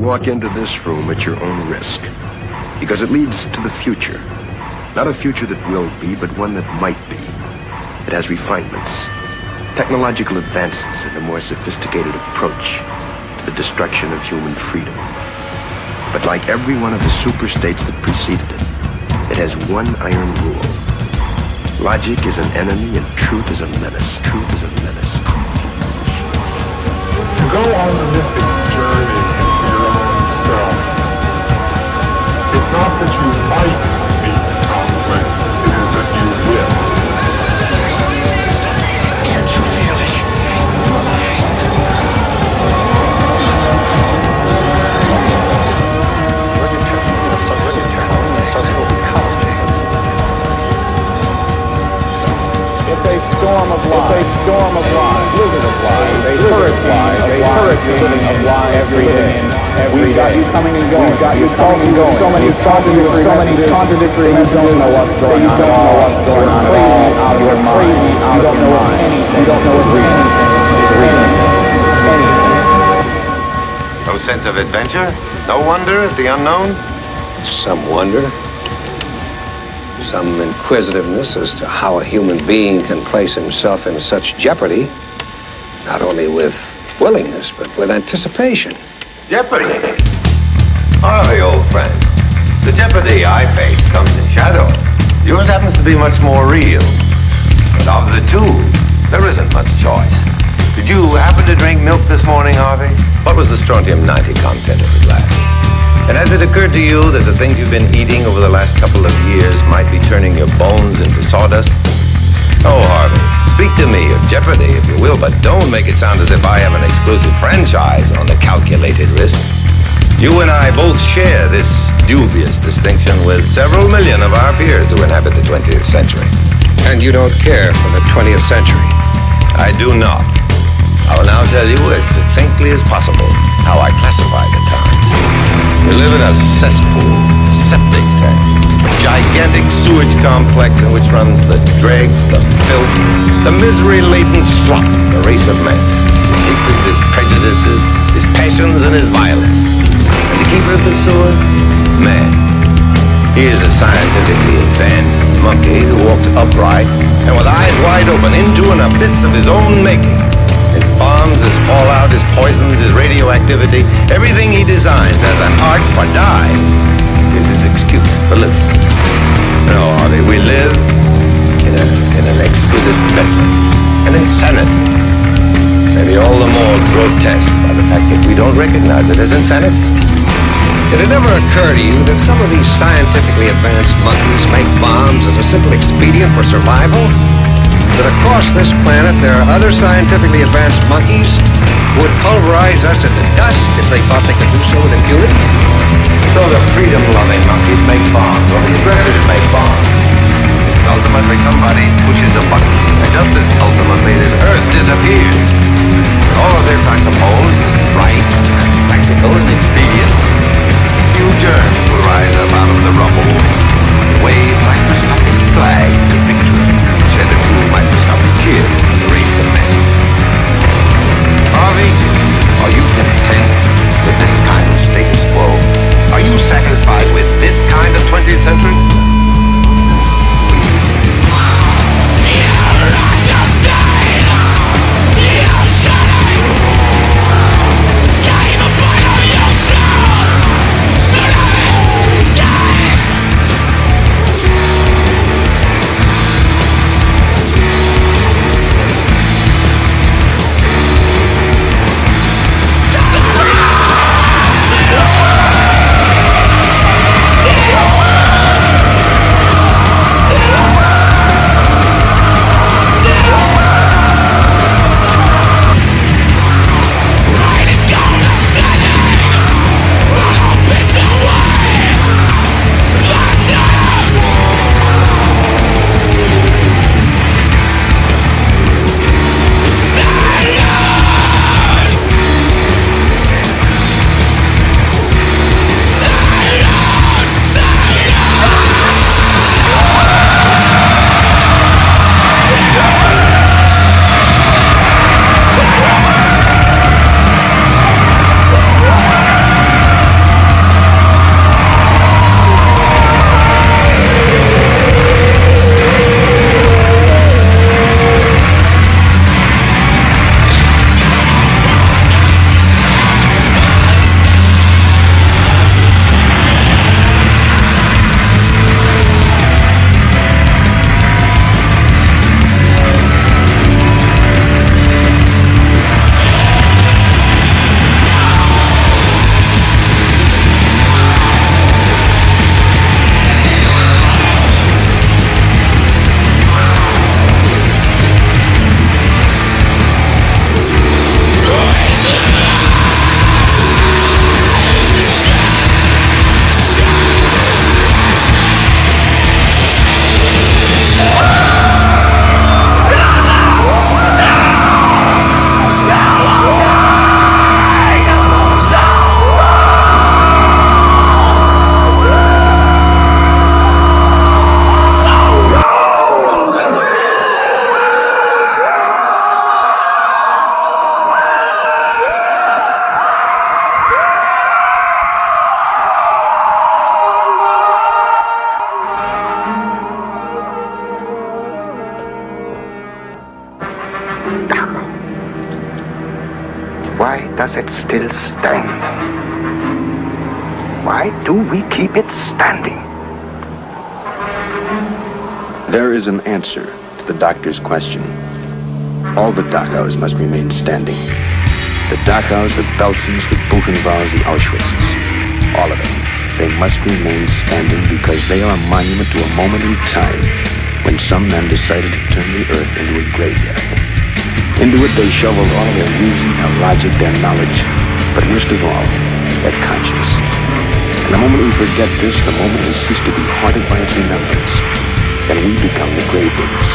walk into this room at your own risk, because it leads to the future. Not a future that will be, but one that might be. It has refinements, technological advances, and a more sophisticated approach to the destruction of human freedom. But like every one of the superstates that preceded it, it has one iron rule. Logic is an enemy and truth is a menace. Truth is a menace. To go on the mythic journey into your own self is not that you might meet conflict, it is that you will. Can't you feel it? It's a storm of lies. It's a storm of lies. Blizzard of lies. A hurricane of lies every day. We've got you coming and going. We've got you coming and going. So many contradictory messages. You don't know what's going on at all. You're crazy. You don't know anything. You don't know anything. No sense of adventure? No wonder at the unknown? Some wonder. Some inquisitiveness as to how a human being can place himself in such jeopardy, not only with willingness, but with anticipation. Jeopardy? Harvey, old friend, the jeopardy I face comes in shadow. Yours happens to be much more real. But of the two, there isn't much choice. Did you happen to drink milk this morning, Harvey? What was the strontium-90 content of the glass? And has it occurred to you that the things you've been eating over the last couple of years might be turning your bones into sawdust? Oh, Harvey, speak to me of jeopardy, if you will, but don't make it sound as if I have an exclusive franchise on the calculated risk. You and I both share this dubious distinction with several million of our peers who inhabit the 20th century. And you don't care for the 20th century. I do not. I will now tell you as succinctly as possible how I classify the times. We live in a cesspool, a septic tank, a gigantic sewage complex in which runs the dregs, the filth, the misery-laden slop, the race of man, his hatreds, his prejudices, his passions, and his violence. And the keeper of the sewer? Man. He is a scientifically advanced monkey who walks upright and with eyes wide open into an abyss of his own making. His bombs, his fallout, his poisons, his radioactivity, everything he designs as an art for dying is his excuse for living. No, Harvey, we live in an exquisite bedlam, an insanity. Maybe all the more grotesque by the fact that we don't recognize it as insanity. Did it ever occur to you that some of these scientifically advanced monkeys make bombs as a simple expedient for survival? That across this planet there are other scientifically advanced monkeys who would pulverize us into dust if they thought they could do so with impunity? So the freedom-loving monkeys make bombs, or the aggressors make bombs. Ultimately, somebody pushes a button, and just as ultimately this Earth disappears. All of this, I suppose, is right and practical and expedient. Few germs will rise up out of the rubble and wave microscopic flags of victory. Shed a few microscopic tears for the race of men. Harvey, are you content with this kind of status quo? Are you satisfied with this kind of 20th century? The Why does it still stand? Why do we keep it standing? There is an answer to the doctor's question. All the Dachau's must remain standing. The Dachau's, the Belsens, the Buchenwalds, the Auschwitzes. All of them. They must remain standing because they are a monument to a moment in time when some men decided to turn the earth into a graveyard. Into it they shoveled all of their reason, their logic, their knowledge, but worst of all, their conscience. And the moment we forget this, the moment we cease to be haunted by its remembrance, then we become the grave diggers.